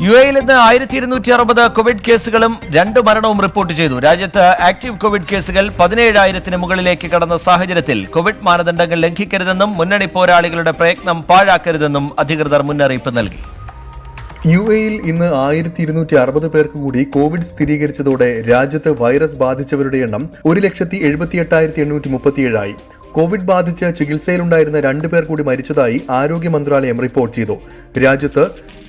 യുഎഇയിൽ ഇന്ന് 1260 കോവിഡ് കേസുകളും 2 മരണവും റിപ്പോർട്ട് ചെയ്തു. രാജ്യത്ത് ആക്ടീവ് കോവിഡ് കേസുകൾ 17,000-ന് മുകളിലേക്ക് കടന്ന സാഹചര്യത്തിൽ കോവിഡ് മാനദണ്ഡങ്ങൾ ലംഘിക്കരുതെന്നും മുന്നണി പോരാളികളുടെ പ്രയത്നം പാഴാക്കരുതെന്നും അധികൃതർ മുന്നറിയിപ്പ് നൽകി. യുഎഇയിൽ ഇന്ന് 1260 പേർക്ക് കൂടി കോവിഡ് സ്ഥിരീകരിച്ചതോടെ രാജ്യത്ത് വൈറസ് ബാധിച്ചവരുടെ എണ്ണം 1,78,837 ആയി. കോവിഡ് ബാധിച്ച് ചികിത്സയിലുണ്ടായിരുന്ന 2 പേർ കൂടി മരിച്ചതായി ആരോഗ്യ മന്ത്രാലയം റിപ്പോർട്ട് ചെയ്തു. രാജ്യത്ത്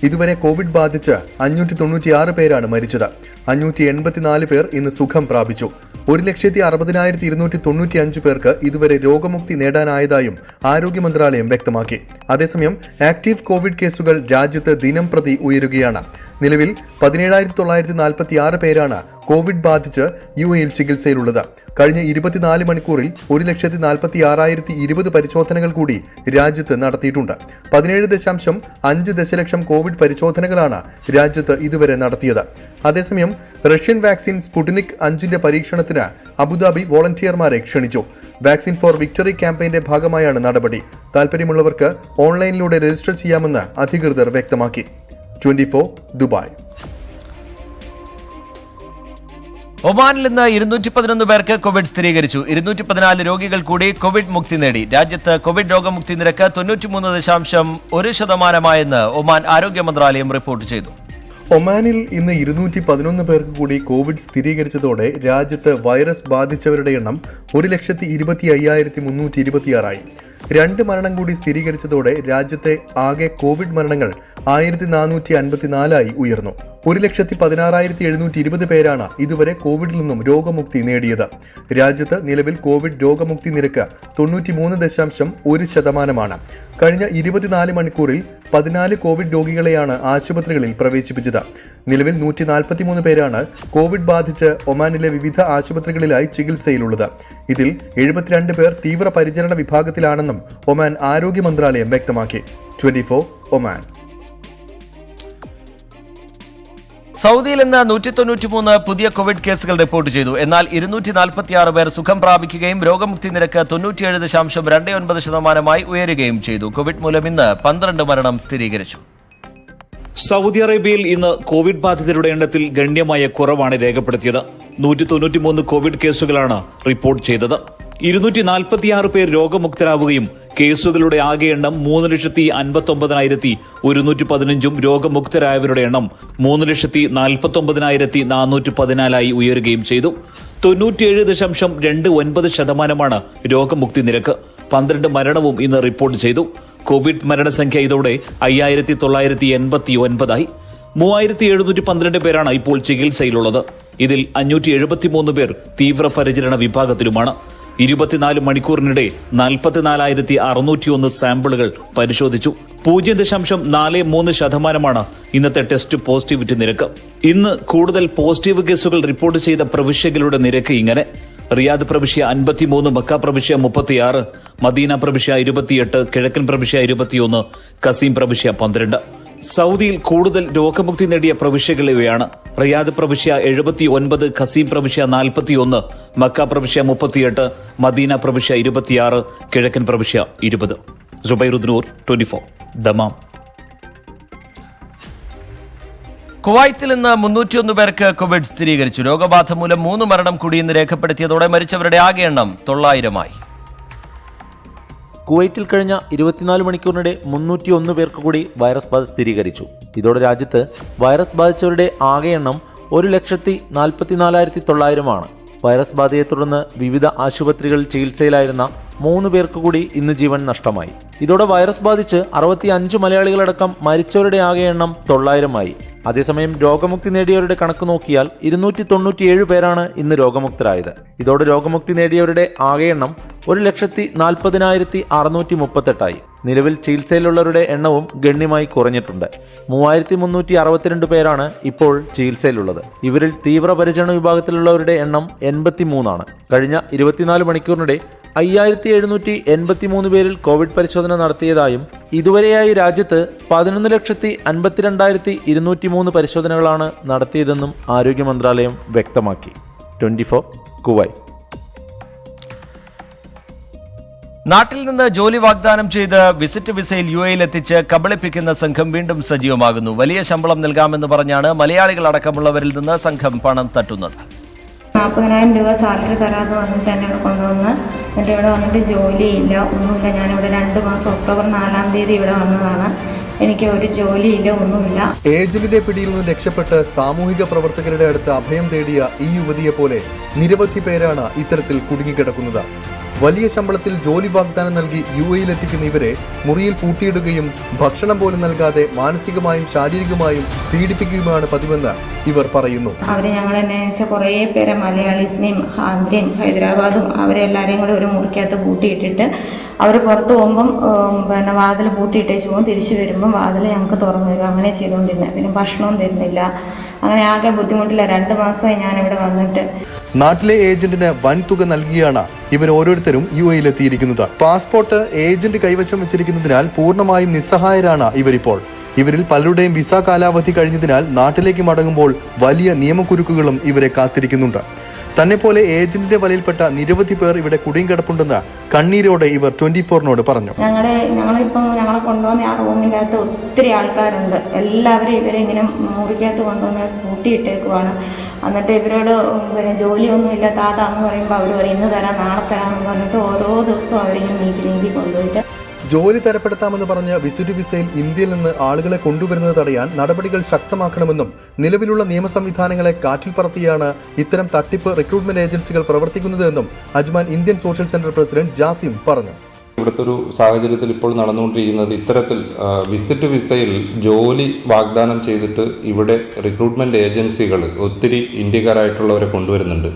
ഇതുവരെ കോവിഡ് ബാധിച്ച് 596 പേരാണ് മരിച്ചത്. 584 പേർ ഇന്ന് സുഖം പ്രാപിച്ചു. 1,60,295 പേർക്ക് ഇതുവരെ രോഗമുക്തി നേടാനായതായും ആരോഗ്യ മന്ത്രാലയം വ്യക്തമാക്കി. അതേസമയം ആക്ടീവ് കോവിഡ് കേസുകൾ രാജ്യത്ത് ദിനം പ്രതി ഉയരുകയാണ്. നിലവിൽ 17,946 പേരാണ് കോവിഡ് ബാധിച്ച് യുഎഇയിൽ ചികിത്സയിലുള്ളത്. കഴിഞ്ഞ 24 മണിക്കൂറിൽ 1,46,020 പരിശോധനകൾ കൂടി രാജ്യത്ത് നടത്തിയിട്ടുണ്ട്. 17.5 ദശലക്ഷം കോവിഡ് പരിശോധനകളാണ് രാജ്യത്ത് ഇതുവരെ നടത്തിയത്. അതേസമയം റഷ്യൻ വാക്സിൻ സ്പുട്നിക് 5ന്റെ പരീക്ഷണത്തിന് അബുദാബി വോളണ്ടിയർമാരെ ക്ഷണിച്ചു. വാക്സിൻ ഫോർ വിക്ടറി ക്യാമ്പയിന്റെ ഭാഗമായാണ് നടപടി. താൽപര്യമുള്ളവർക്ക് ഓൺലൈനിലൂടെ രജിസ്റ്റർ ചെയ്യാമെന്ന് അധികൃതർ വ്യക്തമാക്കി. 24 ദുബായ്. ഒമാനിൽ ഇന്ന് 211 പേർക്ക് കോവിഡ് സ്ഥിരീകരിച്ചു. 214 രോഗികൾ കൂടി കോവിഡ് മുക്തി നേടി. രാജ്യത്ത് കോവിഡ് രോഗമുക്തി നിരക്ക് 93.1% ഒമാൻ ആരോഗ്യ മന്ത്രാലയം റിപ്പോർട്ട് ചെയ്തു. ഒമാനിൽ ഇന്ന് 211 പേർക്ക് കൂടി കോവിഡ് സ്ഥിരീകരിച്ചതോടെ രാജ്യത്ത് വൈറസ് ബാധിച്ചവരുടെ എണ്ണം 1,25,326 ആയി. 2 മരണം കൂടി സ്ഥിരീകരിച്ചതോടെ രാജ്യത്തെ ആകെ കോവിഡ് മരണങ്ങൾ 1,454 ഉയർന്നു. 1,16,720 പേരാണ് ഇതുവരെ കോവിഡിൽ നിന്നും രോഗമുക്തി നേടിയത്. രാജ്യത്ത് നിലവിൽ കോവിഡ് രോഗമുക്തി നിരക്ക് 93.1%. കഴിഞ്ഞ 24 മണിക്കൂറിൽ 14 കോവിഡ് രോഗികളെയാണ് ആശുപത്രികളിൽ പ്രവേശിപ്പിച്ചത്. നിലവിൽ 143 പേരാണ് കോവിഡ് ബാധിച്ച് ഒമാനിലെ വിവിധ ആശുപത്രികളിലായി ചികിത്സയിലുള്ളത്. ഇതിൽ 72 പേർ തീവ്രപരിചരണ വിഭാഗത്തിലാണെന്നും ഒമാൻ ആരോഗ്യ മന്ത്രാലയം വ്യക്തമാക്കി. 24 ഒമാൻ. സൗദിയിൽ ഇന്ന് 193 പുതിയ കോവിഡ് കേസുകൾ റിപ്പോർട്ട് ചെയ്തു. എന്നാൽ 246 പേർ സുഖം പ്രാപിക്കുകയും രോഗമുക്തി നിരക്ക് 97.29% ഉയരുകയും ചെയ്തു. കോവിഡ് മൂലം ഇന്ന് 12 മരണം സ്ഥിരീകരിച്ചു. സൗദി അറേബ്യയിൽ ഇന്ന് കോവിഡ് ബാധിതരുടെ എണ്ണത്തിൽ ഗണ്യമായ കുറവാണ് രേഖപ്പെടുത്തിയത്. 193 കോവിഡ് കേസുകളാണ് റിപ്പോർട്ട് ചെയ്തത്. 246 പേർ രോഗമുക്തരാവുകയും കേസുകളുടെ ആകെ എണ്ണം 3,59,115 രോഗമുക്തരായവരുടെ എണ്ണം 3,49,414 ഉയരുകയും ചെയ്തു. 97.29% രോഗമുക്തി നിരക്ക്. 12 മരണവും ഇന്ന് റിപ്പോർട്ട് ചെയ്തു. കോവിഡ് മരണസംഖ്യ ഇതോടെ 5,989 3,712 പേരാണ് ഇപ്പോൾ ചികിത്സയിലുള്ളത്. ഇതിൽ 573 പേർ തീവ്രപരിചരണ വിഭാഗത്തിലുമാണ്. 24 മണിക്കൂറിനിടെ 44,601 സാമ്പിളുകൾ പരിശോധിച്ചു. 0.43% ഇന്നത്തെ ടെസ്റ്റ് പോസിറ്റിവിറ്റി നിരക്ക്. ഇന്ന് കൂടുതൽ പോസിറ്റീവ് കേസുകൾ റിപ്പോർട്ട് ചെയ്ത പ്രവിശ്യകളുടെ നിരക്ക് ഇങ്ങനെ: റിയാദ് പ്രവിശ്യ 53, മക്ക പ്രവിശ്യ 36, മദീന പ്രവിശ്യ 28, കിഴക്കൻ പ്രവിശ്യ 21, കസീം പ്രവിശ്യ 12. സൗദിയിൽ കൂടുതൽ രോഗമുക്തി നേടിയ പ്രവിശ്യകൾ ഇവയാണ്: റിയാദ് പ്രവിശ്യ 79, ഖസീം പ്രവിശ്യ 41, മക്ക പ്രവിശ്യ 38, മദീന പ്രവിശ്യ 26, കിഴക്കൻ പ്രവിശ്യ 20. സുബൈറുദ്ദൂർ, 24 ദമാം. കുവൈത്തിൽ ഇന്ന് 301 പേർക്ക് കോവിഡ് സ്ഥിരീകരിച്ചു. രോഗബാധ മൂലം 3 മരണം കൂടി ഇന്ന് രേഖപ്പെടുത്തിയതോടെ മരിച്ചവരുടെ ആകെ എണ്ണം 900 കുവൈറ്റിൽ കഴിഞ്ഞ 24 മണിക്കൂറിനിടെ 301 പേർക്ക് കൂടി വൈറസ് ബാധ സ്ഥിരീകരിച്ചു. ഇതോടെ രാജ്യത്ത് വൈറസ് ബാധിച്ചവരുടെ ആകെ എണ്ണം 1,44,900 വൈറസ് ബാധയെ തുടർന്ന് വിവിധ ആശുപത്രികളിൽ ചികിത്സയിലായിരുന്ന 3 പേർക്ക് കൂടി ഇന്ന് ജീവൻ നഷ്ടമായി. ഇതോടെ വൈറസ് ബാധിച്ച് 65 മലയാളികളടക്കം മരിച്ചവരുടെ ആകെ എണ്ണം 900 അതേസമയം രോഗമുക്തി നേടിയവരുടെ കണക്ക് നോക്കിയാൽ 297 പേരാണ് ഇന്ന് രോഗമുക്തരായത്. ഇതോടെ രോഗമുക്തി നേടിയവരുടെ ആകെ എണ്ണം 1,40,638 നിലവിൽ ചികിത്സയിലുള്ളവരുടെ എണ്ണവും ഗണ്യമായി കുറഞ്ഞിട്ടുണ്ട്. 3,362 പേരാണ് ഇപ്പോൾ ചികിത്സയിലുള്ളത്. ഇവരിൽ തീവ്രപരിചരണ വിഭാഗത്തിലുള്ളവരുടെ എണ്ണം 83. കഴിഞ്ഞ 24 മണിക്കൂറിനിടെ 5,783 പേരിൽ കോവിഡ് പരിശോധന നടത്തിയതായും ഇതുവരെയായി രാജ്യത്ത് 11,52,203 പരിശോധനകളാണ് നടത്തിയതെന്നും ആരോഗ്യ മന്ത്രാലയം വ്യക്തമാക്കി. 24 കുവൈറ്റ്. നാട്ടിൽ നിന്ന് ജോലി വാഗ്ദാനം ചെയ്ത് വിസിറ്റ് വിസയിൽ UAE എത്തിച്ച് കബളിപ്പിക്കുന്ന സംഘം വീണ്ടും സജീവമാകുന്നു. വലിയ ശമ്പളം നൽകാമെന്ന് പറഞ്ഞാണ് മലയാളികൾ അടക്കമുള്ളവരിൽ നിന്ന് സംഘം പണം തട്ടുന്നത്. 40,000 രൂപ സാലറി തരാതെ വന്നിട്ട് എന്നെ ഇവിടെ കൊണ്ടുവന്ന് എന്നിട്ട് ഇവിടെ വന്നിട്ട് ജോലിയില്ല, ഒന്നുമില്ല. ഞാനിവിടെ 2 മാസം ഒക്ടോബർ 4-ാം തീയതി ഇവിടെ വന്നതാണ്. എനിക്ക് ഒരു ജോലിയില്ല, ഒന്നുമില്ല. ഏജന്റിന്റെ പിടിയിൽ നിന്ന് രക്ഷപ്പെട്ട് സാമൂഹിക പ്രവർത്തകരുടെ അടുത്ത് അഭയം തേടിയ ഈ യുവതിയെ പോലെ നിരവധി പേരാണ് ഇത്തരത്തിൽ കുടുങ്ങിക്കിടക്കുന്നത്. വലിയ ശമ്പളത്തിൽ ജോലി വാഗ്ദാനം നൽകി UAE എത്തിക്കുന്ന ഇവരെ മുറിയിൽ പൂട്ടിയിടുകയും ഭക്ഷണം പോലും നൽകാതെ മാനസികമായും ശാരീരികമായും പീഡിപ്പിക്കുകയുമാണ് പതിവെന്ന് ഇവർ പറയുന്നു. അവര് ഞങ്ങളെ വെച്ചാൽ കുറേ പേരെ മലയാളീസിനെയും ആന്ധ്രയും ഹൈദരാബാദും അവരെല്ലാവരെയും കൂടെ ഒരു മുറിക്കകത്ത് പൂട്ടിയിട്ടിട്ട് അവർ പുറത്ത് പോകുമ്പം വാതിൽ പൂട്ടിയിട്ടേച്ച് പോകും. തിരിച്ചു വരുമ്പം വാതിൽ ഞങ്ങൾക്ക് തുറന്നു തരും. അങ്ങനെ ചെയ്തുകൊണ്ടിരുന്നത്. പിന്നെ ഭക്ഷണവും തരുന്നില്ല. അങ്ങനെ ആകെ ബുദ്ധിമുട്ടില്ല. 2 മാസമായി ഞാനിവിടെ വന്നിട്ട്. നാട്ടിലെ ഏജന്റിന് വൻ തുക നൽകിയാണ് ഇവർ ഓരോരുത്തരും UAE എത്തിയിരിക്കുന്നത്. പാസ്പോർട്ട് ഏജന്റ് കൈവശം വെച്ചിരിക്കുന്നതിനാൽ പൂർണ്ണമായും നിസ്സഹായരാണ് ഇവരിപ്പോൾ. ഇവരിൽ പലരുടെയും വിസ കാലാവധി കഴിഞ്ഞതിനാൽ നാട്ടിലേക്ക് മടങ്ങുമ്പോൾ വലിയ നിയമക്കുരുക്കുകളും ഇവരെ കാത്തിരിക്കുന്നുണ്ട്. തന്നെപ്പോലെ ഏജന്റിന്റെ വലയിൽപ്പെട്ട നിരവധി പേർ ഇവിടെ കുടുങ്ങിക്കിടപ്പുണ്ടെന്ന് കണ്ണീരോടെ ഇവർ 24-നോട് പറഞ്ഞു. ഞങ്ങളിപ്പം ഞങ്ങളെ കൊണ്ടുവന്ന ആ റൂമിൻ്റെ അകത്ത് ഒത്തിരി ആൾക്കാരുണ്ട്. എല്ലാവരും ഇവരെ ഇങ്ങനെ മുറിക്കകത്ത് കൊണ്ടുവന്ന് കൂട്ടിയിട്ടേക്കുവാണ്. എന്നിട്ട് ഇവരോട് പിന്നെ ജോലിയൊന്നുമില്ല താത്താന്ന് പറയുമ്പോൾ അവർ പറയും ഇന്ന് തരാം നാളെ തരാമെന്ന് പറഞ്ഞിട്ട് ഓരോ ദിവസവും അവരിങ്ങനെ നീക്കി കൊണ്ടുപോയിട്ട് ജോലി തരപ്പെടുത്താമെന്ന് പറഞ്ഞ് വിസിറ്റ് വിസയിൽ ഇന്ത്യയിൽ നിന്ന് ആളുകളെ കൊണ്ടുവരുന്നത് തടയാൻ നടപടികൾ ശക്തമാക്കണമെന്നും നിലവിലുള്ള നിയമ സംവിധാനങ്ങളെ കാറ്റിൽ പറത്തിയാണ് ഇത്തരം തട്ടിപ്പ് റിക്രൂട്ട്മെന്റ് ഏജൻസികൾ പ്രവർത്തിക്കുന്നതെന്നും Ajman Indian social centre president Jasim പറഞ്ഞു. ഇവിടുത്തെ ഒരു സാഹചര്യത്തിൽ ഇപ്പോൾ നടന്നുകൊണ്ടിരിക്കുന്നത് ഇത്തരത്തിൽ വിസിറ്റ് വിസയിൽ ജോലി വാഗ്ദാനം ചെയ്തിട്ട് ഇവിടെ റിക്രൂട്ട്മെന്റ് ഏജൻസികൾ ഒത്തിരി ഇന്ത്യക്കാരായിട്ടുള്ളവരെ കൊണ്ടുവരുന്നുണ്ട്.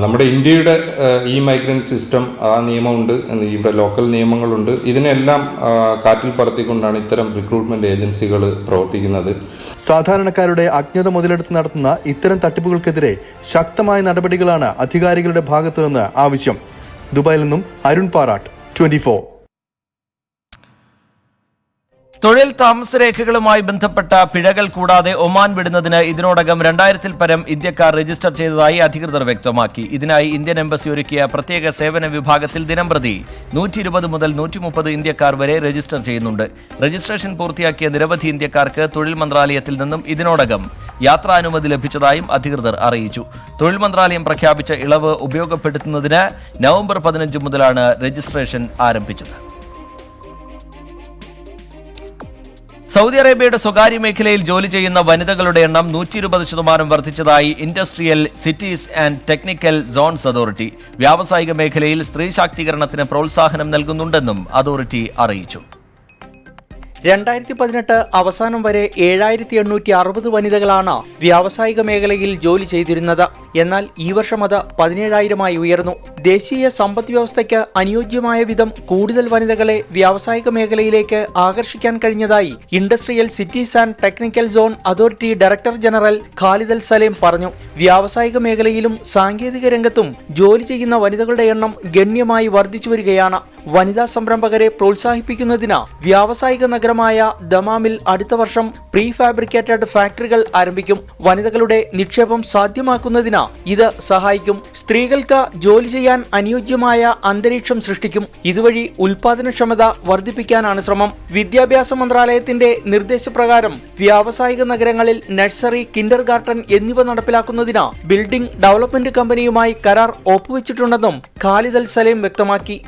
നമ്മുടെ ഇന്ത്യയുടെ മൈഗ്രന്റ് സിസ്റ്റം ആ നിയമമുണ്ട്, ഇവിടെ ലോക്കൽ നിയമങ്ങളുണ്ട്. ഇതിനെല്ലാം കാറ്റിൽ പറത്തിക്കൊണ്ടാണ് ഇത്തരം റിക്രൂട്ട്മെന്റ് ഏജൻസികൾ പ്രവർത്തിക്കുന്നത്. സാധാരണക്കാരുടെ അജ്ഞത മുതലെടുത്ത് നടത്തുന്ന ഇത്തരം തട്ടിപ്പുകൾക്കെതിരെ ശക്തമായ നടപടികളാണ് അധികാരികളുടെ ഭാഗത്തു നിന്ന് ആവശ്യം. ദുബായിൽ നിന്നും അരുൺ പാറാട്ട്, 24. തൊഴിൽ താമസരേഖകളുമായി ബന്ധപ്പെട്ട പിഴകൾ കൂടാതെ ഒമാൻ വിടുന്നതിന് ഇതിനോടകം 2000-ൽ പരം ഇന്ത്യക്കാർ രജിസ്റ്റർ ചെയ്തതായി അധികൃതർ വ്യക്തമാക്കി. ഇതിനായി ഇന്ത്യൻ എംബസി ഒരുക്കിയ പ്രത്യേക സേവന വിഭാഗത്തിൽ ദിനംപ്രതി 120 മുതൽ 130 ഇന്ത്യക്കാർ വരെ രജിസ്റ്റർ ചെയ്യുന്നുണ്ട്. രജിസ്ട്രേഷൻ പൂർത്തിയാക്കിയ നിരവധി ഇന്ത്യക്കാർക്ക് തൊഴിൽ മന്ത്രാലയത്തിൽ നിന്നും ഇതിനോടകം യാത്രാനുമതി ലഭിച്ചതായും അധികൃതർ അറിയിച്ചു. തൊഴിൽ മന്ത്രാലയം പ്രഖ്യാപിച്ച ഇളവ് ഉപയോഗപ്പെടുത്തുന്നതിന് നവംബർ 15 മുതലാണ് രജിസ്ട്രേഷൻ ആരംഭിച്ചത്. സൗദി അറേബ്യയുടെ സ്വകാര്യ മേഖലയിൽ ജോലി ചെയ്യുന്ന വനിതകളുടെ എണ്ണം 120% വർദ്ധിച്ചതായി industrial cities and technical zones authority. വ്യാവസായിക മേഖലയിൽ സ്ത്രീ ശാക്തീകരണത്തിന് പ്രോത്സാഹനം നൽകുന്നുണ്ടെന്നും അതോറിറ്റി അറിയിച്ചു. 2018 അവസാനം വരെ 7,860 വനിതകളാണ് വ്യാവസായിക മേഖലയിൽ ജോലി ചെയ്തിരുന്നത്. എന്നാൽ ഈ വർഷം അത് 17,000-ആയി ഉയർന്നു. ദേശീയ സമ്പദ് വ്യവസ്ഥയ്ക്ക് അനുയോജ്യമായ വിധം കൂടുതൽ വനിതകളെ വ്യാവസായിക മേഖലയിലേക്ക് ആകർഷിക്കാൻ കഴിഞ്ഞതായി industrial cities and technical zone authority director general Khalid Al Salem പറഞ്ഞു. വ്യാവസായിക മേഖലയിലും സാങ്കേതിക രംഗത്തും ജോലി ചെയ്യുന്ന വനിതകളുടെ എണ്ണം ഗണ്യമായി വർദ്ധിച്ചു വരികയാണ്. വനിതാ സംരംഭകരെ പ്രോത്സാഹിപ്പിക്കുന്നതിന് വ്യാവസായിക നഗരമായ ദമാമിൽ അടുത്ത വർഷം പ്രീ ഫാബ്രിക്കേറ്റഡ് ഫാക്ടറികൾ ആരംഭിക്കും. വനിതകളുടെ നിക്ഷേപം സാധ്യമാക്കുന്നതിന് ഇത് സഹായിക്കും. സ്ത്രീകൾക്ക് ജോലി ചെയ്യാൻ അനുയോജ്യമായ അന്തരീക്ഷം സൃഷ്ടിക്കും. ഇതുവഴി ഉൽപാദനക്ഷമത വർദ്ധിപ്പിക്കാനാണ് ശ്രമം. വിദ്യാഭ്യാസ മന്ത്രാലയത്തിന്റെ നിർദ്ദേശപ്രകാരം വ്യാവസായിക നഗരങ്ങളിൽ നഴ്സറി, കിൻഡർ ഗാർട്ടൻ എന്നിവ നടപ്പിലാക്കുന്നതിന് ബിൽഡിംഗ് ഡെവലപ്മെന്റ് കമ്പനിയുമായി കരാർ ഒപ്പുവെച്ചിട്ടുണ്ടെന്നും ഖാലിദ് അൽ സലേം വ്യക്തമാക്കി.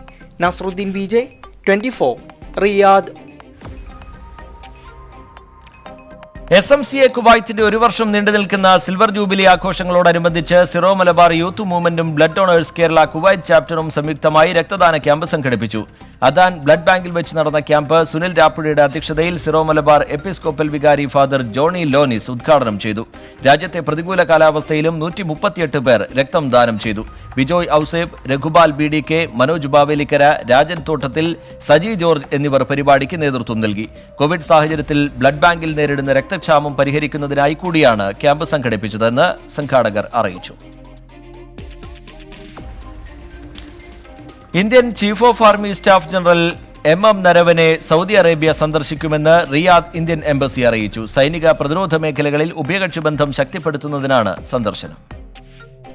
നസ്രുദ്ദീൻ വിജയ്, 24, റിയാദ്. SMCA കുവൈത്തിന്റെ 1 വർഷം നീണ്ടു നിൽക്കുന്ന സിൽവർ ജൂബിലി ആഘോഷങ്ങളോടനുബന്ധിച്ച് സിറോ മലബാർ യൂത്ത് മൂവ്മെന്റും ബ്ലഡ് ഡോണേഴ്സ് കേരള കുവൈറ്റ് ചാപ്റ്ററും സംയുക്തമായി രക്തദാന ക്യാമ്പ് സംഘടിപ്പിച്ചു. അദാൻ ബ്ലഡ് ബാങ്കിൽ വെച്ച് നടന്ന ക്യാമ്പ് സുനിൽ രാപ്പുഴയുടെ അധ്യക്ഷതയിൽ സിറോ മലബാർ എപ്പിസ്കോപ്പൽ വികാരി ഫാദർ ജോണി ലോനിസ് ഉദ്ഘാടനം ചെയ്തു. രാജ്യത്തെ പ്രതികൂല കാലാവസ്ഥയിലും 138 പേർ രക്തം ദാനം ചെയ്തു. ബിജോയ് ഔസേബ്, രഘുപാൽ BDK, മനോജ് ബാവേലിക്കര, രാജൻ തോട്ടത്തിൽ, സജി ജോർജ് എന്നിവർ പരിപാടിക്ക് നേതൃത്വം നൽകി. കോവിഡ് സാഹചര്യത്തിൽ ബ്ലഡ് ബാങ്കിൽ നേരിടുന്ന രക്തക്ഷാമം പരിഹരിക്കുന്നതിനായി കൂടിയാണ് ക്യാമ്പ് സംഘടിപ്പിച്ചതെന്ന് സംഘാടകർ അറിയിച്ചു. Indian chief of army staff general MM Naravane Saudi Arabia സന്ദർശിക്കുമെന്ന് റിയാദ് ഇന്ത്യൻ എംബസി അറിയിച്ചു. സൈനിക പ്രതിരോധ മേഖലകളിൽ ഉഭയകക്ഷി ബന്ധം ശക്തിപ്പെടുത്തുന്നതിനാണ് സന്ദർശനം.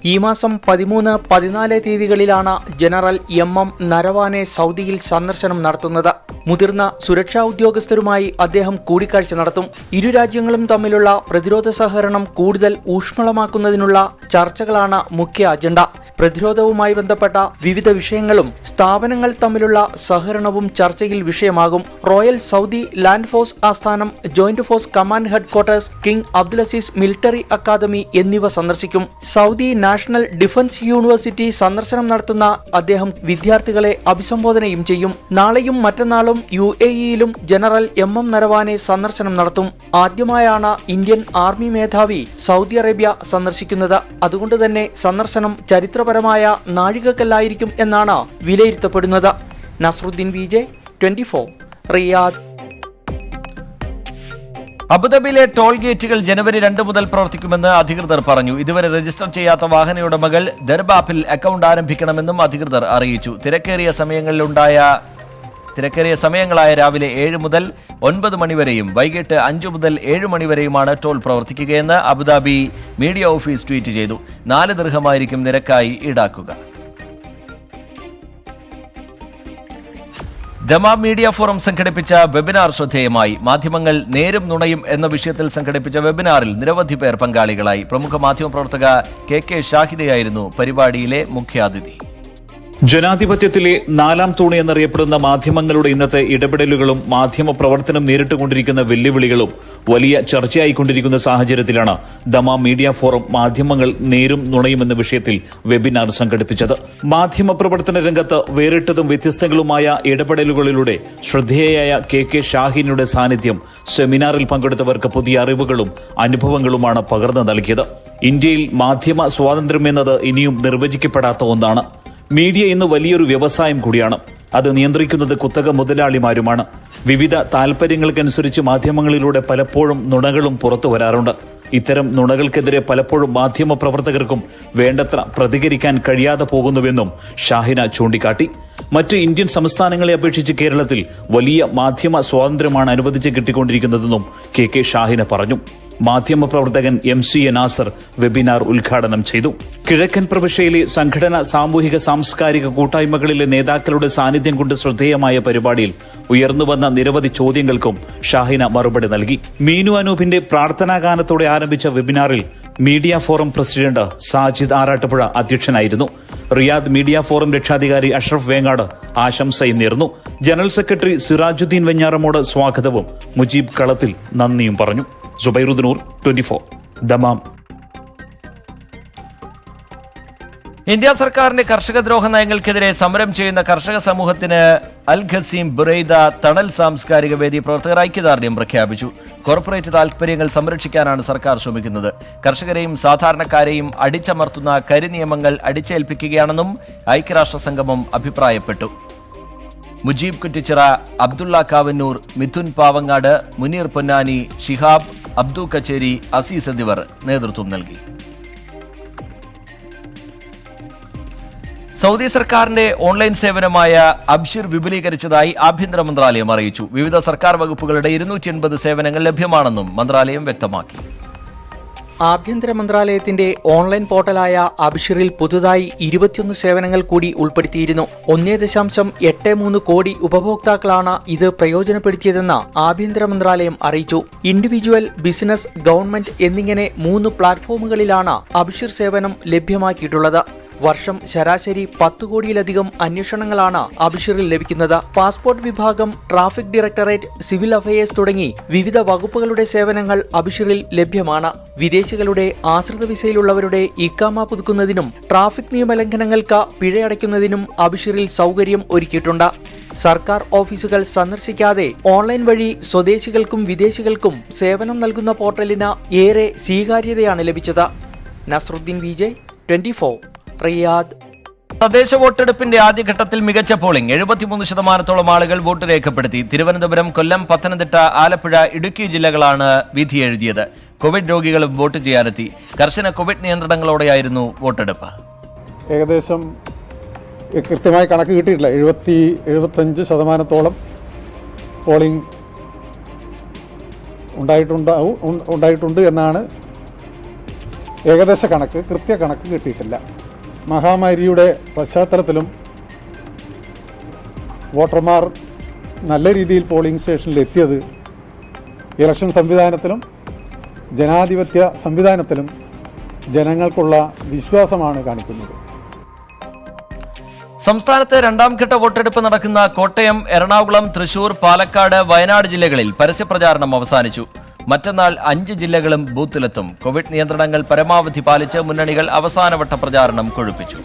ഈ മാസം 13, 14 തീയതികളിലാണ് ജനറൽ MM നരവാനെ സൗദിയിൽ സന്ദർശനം നടത്തുന്നത്. മുതിർന്ന സുരക്ഷാ ഉദ്യോഗസ്ഥരുമായി അദ്ദേഹം കൂടിക്കാഴ്ച നടത്തും. ഇരു രാജ്യങ്ങളും തമ്മിലുള്ള പ്രതിരോധ സഹകരണം കൂടുതൽ ഊഷ്മളമാക്കുന്നതിനുള്ള ചർച്ചകളാണ് മുഖ്യ അജണ്ട. പ്രതിരോധവുമായി ബന്ധപ്പെട്ട വിവിധ വിഷയങ്ങളും സ്ഥാപനങ്ങൾ തമ്മിലുള്ള സഹകരണവും ചർച്ചയിൽ വിഷയമാകും. റോയൽ സൗദി ലാൻഡ് ഫോഴ്സ് ആസ്ഥാനം, joint force command headquarters, king Abdulaziz military academy എന്നിവ സന്ദർശിക്കും. സൗദി നാഷണൽ ഡിഫൻസ് യൂണിവേഴ്സിറ്റി സന്ദർശനം നടത്തുന്ന അദ്ദേഹം വിദ്യാർത്ഥികളെ അഭിസംബോധനയും ചെയ്യും. നാളെയും മറ്റന്നാളും UAE-യിലും ജനറൽ MM നരവാനെ സന്ദർശനം നടത്തും. ആദ്യമായാണ് ഇന്ത്യൻ ആർമി മേധാവി സൗദി അറേബ്യ സന്ദർശിക്കുന്നത്. അതുകൊണ്ട് തന്നെ സന്ദർശനം ചരിത്രപരമായ നാഴികക്കല്ലായിരിക്കും എന്നാണ് വിലയിരുത്തപ്പെടുന്നത്. Nasruddin VJ, 24, Riyadh. അബുദാബിയിലെ ടോൾ ഗേറ്റുകൾ ജനുവരി 2 മുതൽ പ്രവർത്തിക്കുമെന്ന് അധികൃതർ പറഞ്ഞു. ഇതുവരെ രജിസ്റ്റർ ചെയ്യാത്ത വാഹനയുടമകൾ ദർബ് ആപ്പിൽ അക്കൗണ്ട് ആരംഭിക്കണമെന്നും അധികൃതർ അറിയിച്ചു. തിരക്കേറിയ സമയങ്ങളായ രാവിലെ 7 മുതൽ 9 മണിവരെയും വൈകിട്ട് 5 മുതൽ 7 മണിവരെയുമാണ് ടോൾ പ്രവർത്തിക്കുകയെന്ന് അബുദാബി മീഡിയ ഓഫീസ് ട്വീറ്റ് ചെയ്തു. 4 ദിർഹമായിരിക്കും നിരക്കായി ഈടാക്കുക. ദമാം മീഡിയ ഫോറം സംഘടിപ്പിച്ച വെബിനാർ ശ്രദ്ധേയമായി. മാധ്യമങ്ങൾ നേരും നുണയും എന്ന വിഷയത്തിൽ സംഘടിപ്പിച്ച വെബിനാറിൽ നിരവധി പേർ പങ്കാളികളായി. പ്രമുഖ മാധ്യമപ്രവർത്തക KK ഷാഹിദയായിരുന്നു പരിപാടിയിലെ മുഖ്യാതിഥി. ജനാധിപത്യത്തിലെ 4ാം തൂണ് എന്നറിയപ്പെടുന്ന മാധ്യമങ്ങളുടെ ഇന്നത്തെ ഇടപെടലുകളും മാധ്യമ പ്രവർത്തനം നേരിട്ടുകൊണ്ടിരിക്കുന്ന വെല്ലുവിളികളും വലിയ ചർച്ചയായിക്കൊണ്ടിരിക്കുന്ന സാഹചര്യത്തിലാണ് ദമാം മീഡിയ ഫോറം മാധ്യമങ്ങൾ നേരും നുണയും എന്ന വിഷയത്തിൽ വെബിനാർ സംഘടിപ്പിച്ചത്. മാധ്യമ പ്രവർത്തന രംഗത്ത് വേറിട്ടതും വ്യത്യസ്തങ്ങളുമായ ഇടപെടലുകളിലൂടെ ശ്രദ്ധേയയായ KK ഷാഹിനിയുടെ സാന്നിധ്യം സെമിനാറിൽ പങ്കെടുത്തവർക്ക് പുതിയ അറിവുകളും അനുഭവങ്ങളുമാണ് പകർന്നു നൽകിയത്. ഇന്ത്യയിൽ മാധ്യമ സ്വാതന്ത്ര്യം എന്നത് ഇനിയും നിർവചിക്കപ്പെടാത്ത ഒന്നാണ്. മീഡിയ ഇന്ന് വലിയൊരു വ്യവസായം കൂടിയാണ്. അത് നിയന്ത്രിക്കുന്നത് കുത്തക മുതലാളിമാരുമാണ്. വിവിധ താൽപര്യങ്ങൾക്കനുസരിച്ച് മാധ്യമങ്ങളിലൂടെ പലപ്പോഴും നുണകളും പുറത്തു വരാറുണ്ട്. ഇത്തരം നുണകൾക്കെതിരെ പലപ്പോഴും മാധ്യമ പ്രവർത്തകർക്കും വേണ്ടത്ര പ്രതികരിക്കാൻ കഴിയാതെ പോകുന്നുവെന്നും ഷാഹിന ചൂണ്ടിക്കാട്ടി. മറ്റ് ഇന്ത്യൻ സംസ്ഥാനങ്ങളെ അപേക്ഷിച്ച് കേരളത്തിൽ വലിയ മാധ്യമ സ്വാതന്ത്ര്യമാണ് അനുവദിച്ച് കിട്ടിക്കൊണ്ടിരിക്കുന്നതെന്നും KK ഷാഹിന പറഞ്ഞു. മാധ്യമപ്രവർത്തകൻ MCA നാസർ വെബിനാർ ഉദ്ഘാടനം ചെയ്തു. കിഴക്കൻ പ്രവിശ്യയിലെ സംഘടന, സാമൂഹിക സാംസ്കാരിക കൂട്ടായ്മകളിലെ നേതാക്കളുടെ സാന്നിധ്യം കൊണ്ട് ശ്രദ്ധേയമായ പരിപാടിയിൽ ഉയർന്നുവന്ന നിരവധി ചോദ്യങ്ങൾക്കും ഷാഹിന മറുപടി നൽകി. മീനു അനൂപിന്റെ പ്രാർത്ഥനാഗാനത്തോടെ ആരംഭിച്ച വെബിനാറിൽ media forum president Sajid Arattupuzha അധ്യക്ഷനായിരുന്നു. റിയാദ് മീഡിയ ഫോറം രക്ഷാധികാരി അഷ്റഫ് വേങ്ങാട് ആശംസയും നേർന്നു. ജനറൽ സെക്രട്ടറി സിറാജുദ്ദീൻ വെഞ്ഞാറമോട് സ്വാഗതവും മുജീബ് കളത്തിൽ നന്ദിയും പറഞ്ഞു. സുബൈറുദ്ദീൻ, 24, ദമാം. ഇന്ത്യ സർക്കാരിന്റെ കർഷകദ്രോഹ നയങ്ങൾക്കെതിരെ സമരം ചെയ്യുന്ന കർഷക സമൂഹത്തിന് അൽ ഖസീം ബുറൈദ തണൽ സാംസ്കാരിക വേദി പ്രവർത്തകർ ഐക്യദാർഢ്യം പ്രഖ്യാപിച്ചു. കോർപ്പറേറ്റ് താൽപര്യങ്ങൾ സംരക്ഷിക്കാനാണ് സർക്കാർ ശ്രമിക്കുന്നത്. കർഷകരെയും സാധാരണക്കാരെയും അടിച്ചമർത്തുന്ന കരിനിയമങ്ങൾ അടിച്ചേൽപ്പിക്കുകയാണെന്നും ഐക്യരാഷ്ട്ര സംഗമം അഭിപ്രായപ്പെട്ടു. മുജീബ് കുറ്റിച്ചിറ, അബ്ദുള്ള കാവന്നൂർ, മിഥുൻ പാവങ്ങാട്, മുനീർ പൊന്നാനി, ഷിഹാബ്, അബ്ദു കച്ചേരി, അസീസ് എന്നിവർ നേതൃത്വം നൽകി. സൗദി സർക്കാരിന്റെ ഓൺലൈൻ സേവനമായ അബ്ഷിർ വിപുലീകരിച്ചതായി ആഭ്യന്തര മന്ത്രാലയം അറിയിച്ചു. വിവിധ സർക്കാർ വകുപ്പുകളുടെ 280 സേവനങ്ങൾ ലഭ്യമാണെന്നും മന്ത്രാലയം വ്യക്തമാക്കി. ആഭ്യന്തര മന്ത്രാലയത്തിന്റെ ഓൺലൈൻ പോർട്ടലായ അബ്ഷിറിൽ പുതുതായി 21 സേവനങ്ങൾ കൂടി ഉൾപ്പെടുത്തിയിരുന്നു. 1.83 കോടി ഉപഭോക്താക്കളാണ് ഇത് പ്രയോജനപ്പെടുത്തിയതെന്ന് ആഭ്യന്തര മന്ത്രാലയം അറിയിച്ചു. ഇൻഡിവിജ്വൽ, ബിസിനസ്, ഗവൺമെന്റ് എന്നിങ്ങനെ 3 പ്ലാറ്റ്ഫോമുകളിലാണ് അബ്ഷിർ സേവനം ലഭ്യമാക്കിയിട്ടുള്ളത്. വർഷം ശരാശരി 10 കോടിയിലധികം അന്വേഷണങ്ങളാണ് അബ്ഷിറിൽ ലഭിക്കുന്നത്. പാസ്പോർട്ട് വിഭാഗം, ട്രാഫിക് ഡയറക്ടറേറ്റ്, സിവിൽ അഫയേഴ്സ് തുടങ്ങി വിവിധ വകുപ്പുകളുടെ സേവനങ്ങൾ അബ്ഷിറിൽ ലഭ്യമാണ്. വിദേശികളുടെ ആശ്രിത വിസയിലുള്ളവരുടെ ഇക്കാമ പുതുക്കുന്നതിനും ട്രാഫിക് നിയമലംഘനങ്ങൾക്ക് പിഴയടയ്ക്കുന്നതിനും അബ്ഷിറിൽ സൗകര്യം ഒരുക്കിയിട്ടുണ്ട്. സർക്കാർ ഓഫീസുകൾ സന്ദർശിക്കാതെ ഓൺലൈൻ വഴി സ്വദേശികൾക്കും വിദേശികൾക്കും സേവനം നൽകുന്ന പോർട്ടലിന് ഏറെ സ്വീകാര്യതയാണ് ലഭിച്ചത്. Nasruddin VJ, 24, Riyadh. തദ്ദേശ വോട്ടെടുപ്പിന്റെ ആദ്യഘട്ടത്തിൽ മികച്ച പോളിംഗ്. 73% ആളുകൾ വോട്ട് രേഖപ്പെടുത്തി. തിരുവനന്തപുരം, കൊല്ലം, പത്തനംതിട്ട, ആലപ്പുഴ, ഇടുക്കി ജില്ലകളാണ് വിധി എഴുതിയത്. കോവിഡ് രോഗികളും വോട്ട് ചെയ്യാനെത്തി. കർശന കോവിഡ് നിയന്ത്രണങ്ങളോടെയായിരുന്നു വോട്ടെടുപ്പ്. ഏകദേശം കൃത്യമായി കണക്ക് കിട്ടിയിട്ടില്ല, 75% പോളിംഗ് ഉണ്ടായിട്ടുണ്ട് എന്നാണ് ഏകദേശ കണക്ക്, കൃത്യകണക്ക് കിട്ടിയിട്ടില്ല. മഹാമാരിയുടെ പശ്ചാത്തലത്തിലും വോട്ടർമാർ നല്ല രീതിയിൽ പോളിംഗ് സ്റ്റേഷനിൽ എത്തിയത് ഇലക്ഷൻ സംവിധാനത്തിലും ജനാധിപത്യ സംവിധാനത്തിലും ജനങ്ങൾക്കുള്ള വിശ്വാസമാണ് കാണിക്കുന്നത്. സംസ്ഥാനത്ത് രണ്ടാം ഘട്ട വോട്ടെടുപ്പ് നടക്കുന്ന കോട്ടയം, എറണാകുളം, തൃശൂർ, പാലക്കാട്, വയനാട് ജില്ലകളിൽ പരസ്യപ്രചാരണം അവസാനിച്ചു. മറ്റന്നാൾ 5 ജില്ലകളും ബൂത്തിലെത്തും. കോവിഡ് നിയന്ത്രണങ്ങൾ പരമാവധി പാലിച്ച് മുന്നണികൾ അവസാനവട്ട പ്രചാരണം കൊഴുപ്പിച്ചു.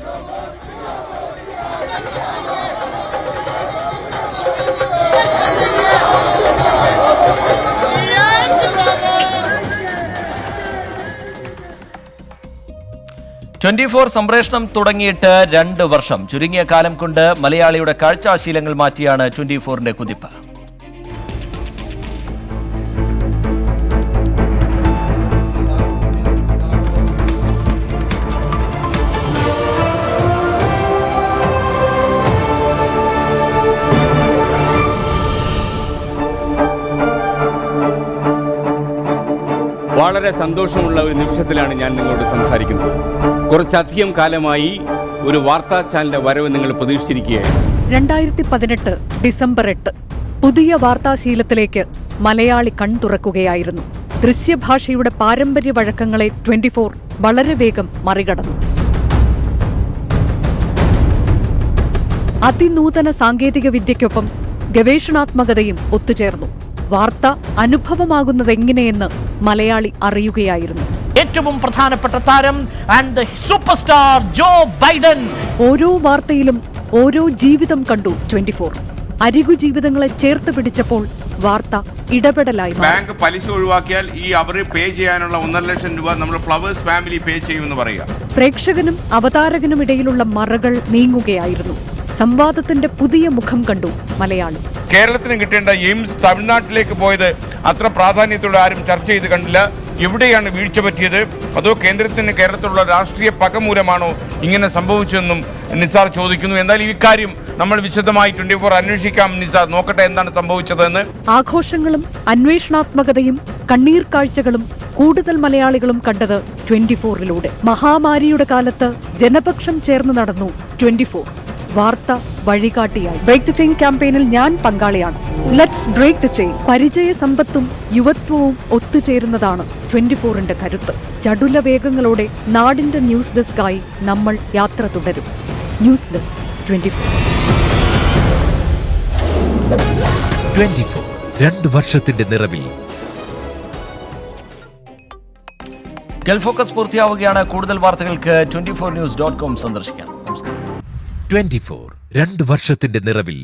'24 സംപ്രേഷണം തുടങ്ങിയിട്ട് 2 വർഷം. ചുരുങ്ങിയ കാലം കൊണ്ട് മലയാളിയുടെ കാഴ്ചാശീലങ്ങൾ മാറ്റിയാണ് 24ന്റെ കുതിപ്പ്. വളരെ സന്തോഷമുള്ള ഒരു നിമിഷത്തിലാണ് ഞാൻ നിങ്ങളോട് സംസാരിക്കുന്നത്. കുറച്ചധികം കാലമായി ഒരു വാർത്താ ചാനലിന്റെ വരവ് നിങ്ങൾ പ്രതീക്ഷിച്ചിരിക്കുകയായിരുന്നു. 2018 ഡിസംബർ 8 പുതിയ വാർത്താശീലത്തിലേക്ക് മലയാളി കൺതുറക്കുകയായിരുന്നു. ദൃശ്യഭാഷയുടെ പാരമ്പര്യ വഴക്കങ്ങളെ 24 വളരെ വേഗം മറികടന്നു. അതിനൂതന സാങ്കേതിക വിദ്യയ്ക്കൊപ്പം ഗവേഷണാത്മകതയും ഒത്തുചേർന്നു. വാർത്ത അനുഭവമാകുന്നതെങ്ങനെയെന്ന് മലയാളി അറിയുകയായിരുന്നു. ഏറ്റവും പ്രധാനപ്പെട്ട താരം and super star Joe Biden. ഓരോ വാർത്തയിലും ഓരോ ജീവിതം കണ്ടു 24. അരികു ജീവിതങ്ങളെ ചേർത്ത് പിടിച്ചപ്പോൾ വാർത്ത ഇടപെടലായി. ബാങ്ക് പലിശ ഒഴിവാക്കിയാൽ ഈ അവർ പേ ചെയ്യാനുള്ള 1.5 ലക്ഷം രൂപ നമ്മൾ ഫ്ലവേഴ്സ് ഫാമിലി പേ ചെയ്യുമെന്ന് പറയുക. പ്രേക്ഷകനും അവതാരകനും ഇടയിലുള്ള മറകൾ നീങ്ങുകയായിരുന്നു. സംവാദത്തിന്റെ പുതിയ മുഖം കണ്ടു മലയാളി. കേരളത്തിന് കിട്ടേണ്ട എയിംസ് തമിഴ്നാട്ടിലേക്ക് പോയത് അത്ര പ്രാധാന്യത്തോടെ ആരും ചർച്ച ചെയ്ത് കണ്ടില്ല. എവിടെയാണ് വീഴ്ച പറ്റിയത്? അതോ കേന്ദ്രത്തിന് കേരളത്തിലുള്ള രാഷ്ട്രീയ പക മൂലമാണോ ഇങ്ങനെ സംഭവിച്ചതെന്നും നിസാർ ചോദിക്കുന്നു. എന്തായാലും ഇക്കാര്യം നമ്മൾ വിശദമായി 24 അന്വേഷിക്കാം. നിസാർ, നോക്കട്ടെ എന്താണ് സംഭവിച്ചതെന്ന്. ആഘോഷങ്ങളും അന്വേഷണാത്മകതയും കണ്ണീർ കാഴ്ചകളും കൂടുതൽ മലയാളികളും കണ്ടത് 24-ലൂടെ. മഹാമാരിയുടെ കാലത്ത് ജനപക്ഷം ചേർന്ന് നടന്നു 24. വാർത്ത വഴികാട്ടിയായി. ബ്രേക്ക് ദി ചെയിൻ ക്യാമ്പയിനിൽ ഞാൻ പങ്കാളിയാണ്. Let's break the chain. പരിചയ സമ്പത്തും യുവത്വവും ഒത്തുചേരുന്നതാണ് 24ന്റെ കരുത്ത്. ചടുല വേഗങ്ങളോടെ നാടിന്റെ ന്യൂസ് ഡെസ്കായി നമ്മൾ യാത്ര തുടരും. News desk 24. 24 2 വർഷത്തിന്റെ നിറവിൽ. ഗൾഫ് ഫോക്കസ് പൂർത്തിയാവുകയാണ്. കൂടുതൽ വാർത്തകൾക്ക് 24news.com സന്ദർശിക്കാം. നമസ്കാരം. 24 2 വർഷത്തിന്റെ നിറവിൽ.